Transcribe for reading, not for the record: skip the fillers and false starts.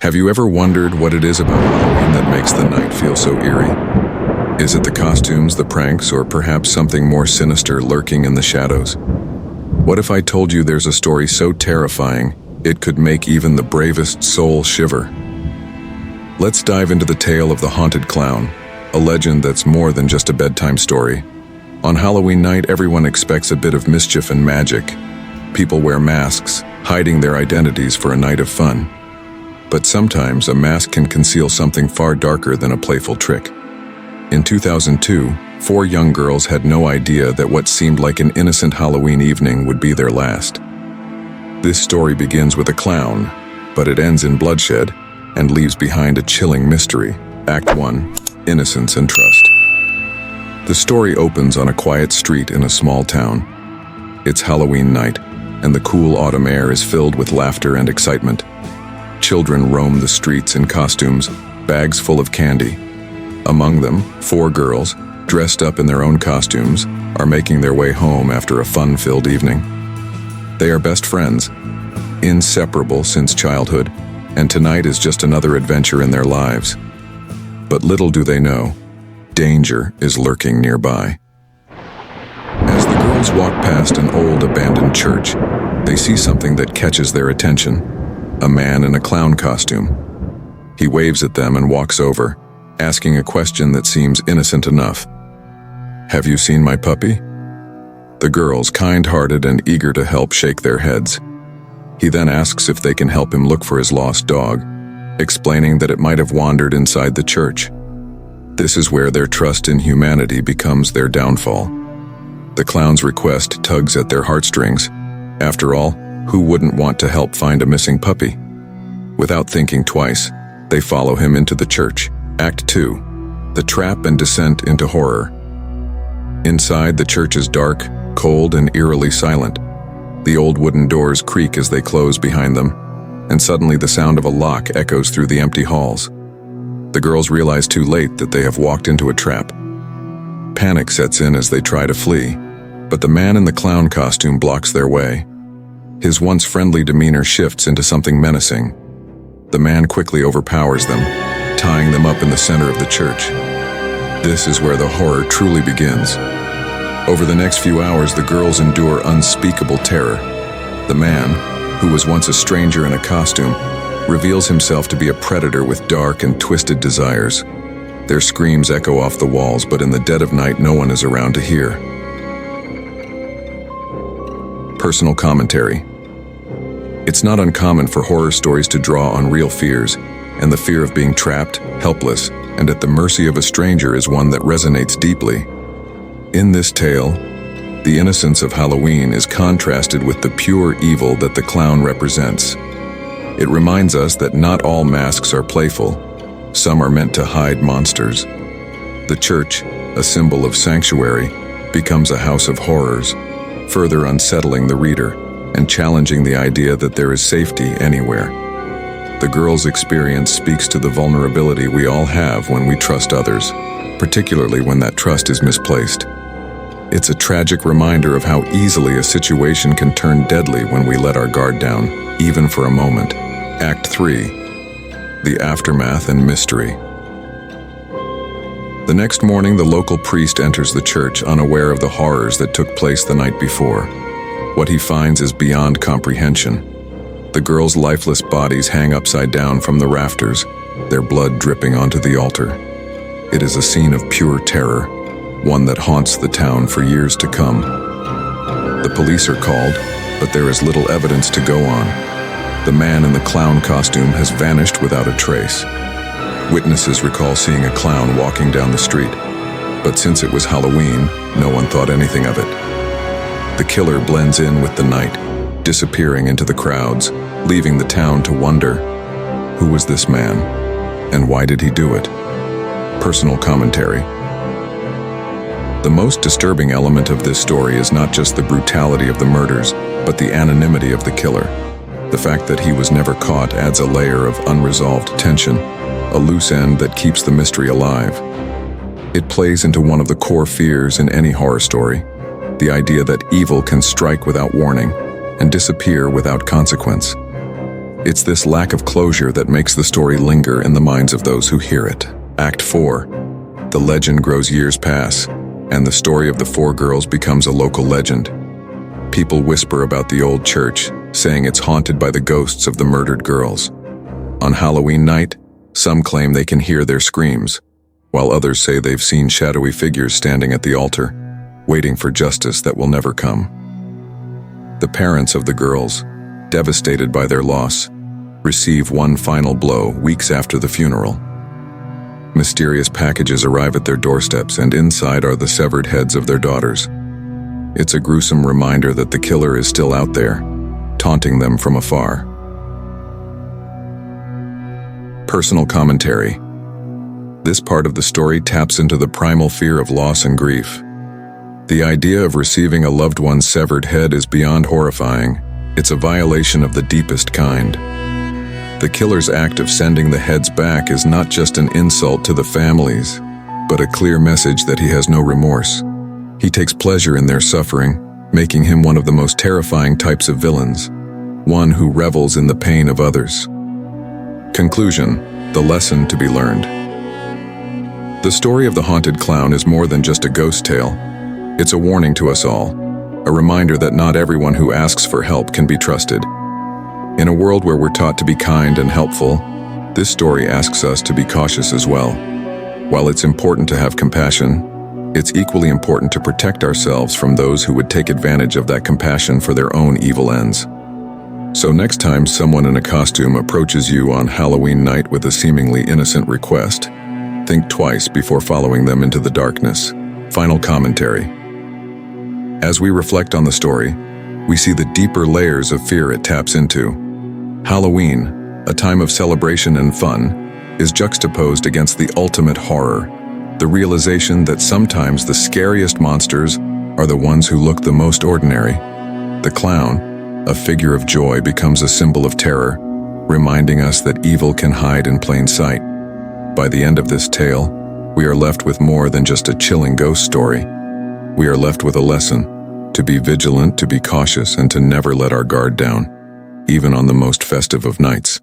Have you ever wondered what it is about Halloween that makes the night feel so eerie? Is it the costumes, the pranks, or perhaps something more sinister lurking in the shadows? What if I told you there's a story so terrifying it could make even the bravest soul shiver? Let's dive into the tale of the haunted clown, a legend that's more than just a bedtime story. On Halloween night, everyone expects a bit of mischief and magic. People wear masks, hiding their identities for a night of fun. But sometimes a mask can conceal something far darker than a playful trick. In 2002, 4 young girls had no idea that what seemed like an innocent Halloween evening would be their last. This story begins with a clown, but it ends in bloodshed and leaves behind a chilling mystery. Act 1, Innocence and Trust. The story opens on a quiet street in a small town. It's Halloween night, and the cool autumn air is filled with laughter and excitement. Children roam the streets in costumes, bags full of candy. Among them, 4 girls, dressed up in their own costumes, are making their way home after a fun-filled evening. They are best friends, inseparable since childhood, and tonight is just another adventure in their lives. But little do they know, danger is lurking nearby. As the girls walk past an old abandoned church, they see something that catches their attention. A man in a clown costume. He waves at them and walks over, asking a question that seems innocent enough. "Have you seen my puppy?" The girls, kind-hearted and eager to help, shake their heads. He then asks if they can help him look for his lost dog, explaining that it might have wandered inside the church. This is where their trust in humanity becomes their downfall. The clown's request tugs at their heartstrings. After all, who wouldn't want to help find a missing puppy? Without thinking twice, they follow him into the church. Act 2, the trap and descent into horror. Inside, the church is dark, cold, and eerily silent. The old wooden doors creak as they close behind them, and suddenly the sound of a lock echoes through the empty halls. The girls realize too late that they have walked into a trap. Panic sets in as they try to flee, but the man in the clown costume blocks their way. His once friendly demeanor shifts into something menacing. The man quickly overpowers them, tying them up in the center of the church. This is where the horror truly begins. Over the next few hours, the girls endure unspeakable terror. The man, who was once a stranger in a costume, reveals himself to be a predator with dark and twisted desires. Their screams echo off the walls, but in the dead of night, no one is around to hear. Personal commentary. It's not uncommon for horror stories to draw on real fears, and the fear of being trapped, helpless, and at the mercy of a stranger is one that resonates deeply. In this tale, the innocence of Halloween is contrasted with the pure evil that the clown represents. It reminds us that not all masks are playful. Some are meant to hide monsters. The church, a symbol of sanctuary, becomes a house of horrors, further unsettling the reader and challenging the idea that there is safety anywhere. The girls' experience speaks to the vulnerability we all have when we trust others, particularly when that trust is misplaced. It's a tragic reminder of how easily a situation can turn deadly when we let our guard down, even for a moment. Act 3, the aftermath and mystery. The next morning, the local priest enters the church, unaware of the horrors that took place the night before. What he finds is beyond comprehension. The girls' lifeless bodies hang upside down from the rafters, their blood dripping onto the altar. It is a scene of pure terror, one that haunts the town for years to come. The police are called, but there is little evidence to go on. The man in the clown costume has vanished without a trace. Witnesses recall seeing a clown walking down the street, but since it was Halloween, no one thought anything of it. The killer blends in with the night, disappearing into the crowds, leaving the town to wonder, who was this man, and why did he do it? Personal commentary. The most disturbing element of this story is not just the brutality of the murders, but the anonymity of the killer. The fact that he was never caught adds a layer of unresolved tension, a loose end that keeps the mystery alive. It plays into one of the core fears in any horror story, the idea that evil can strike without warning and disappear without consequence. It's this lack of closure that makes the story linger in the minds of those who hear it. Act 4. The legend grows, years pass, and the story of the four girls becomes a local legend. People whisper about the old church, saying it's haunted by the ghosts of the murdered girls. On Halloween night, some claim they can hear their screams, while others say they've seen shadowy figures standing at the altar, waiting for justice that will never come. The parents of the girls, devastated by their loss, receive one final blow weeks after the funeral. Mysterious packages arrive at their doorsteps, and inside are the severed heads of their daughters. It's a gruesome reminder that the killer is still out there, taunting them from afar. Personal commentary. This part of the story taps into the primal fear of loss and grief. The idea of receiving a loved one's severed head is beyond horrifying. It's a violation of the deepest kind. The killer's act of sending the heads back is not just an insult to the families, but a clear message that he has no remorse. He takes pleasure in their suffering, making him one of the most terrifying types of villains, one who revels in the pain of others. Conclusion: the lesson to be learned. The story of the haunted clown is more than just a ghost tale. It's a warning to us all, a reminder that not everyone who asks for help can be trusted. In a world where we're taught to be kind and helpful, this story asks us to be cautious as well. While it's important to have compassion, it's equally important to protect ourselves from those who would take advantage of that compassion for their own evil ends. So next time someone in a costume approaches you on Halloween night with a seemingly innocent request, think twice before following them into the darkness. Final commentary. As we reflect on the story, we see the deeper layers of fear it taps into. Halloween, a time of celebration and fun, is juxtaposed against the ultimate horror, the realization that sometimes the scariest monsters are the ones who look the most ordinary. The clown, a figure of joy, becomes a symbol of terror, reminding us that evil can hide in plain sight. By the end of this tale, we are left with more than just a chilling ghost story. We are left with a lesson: to be vigilant, to be cautious, and to never let our guard down, even on the most festive of nights.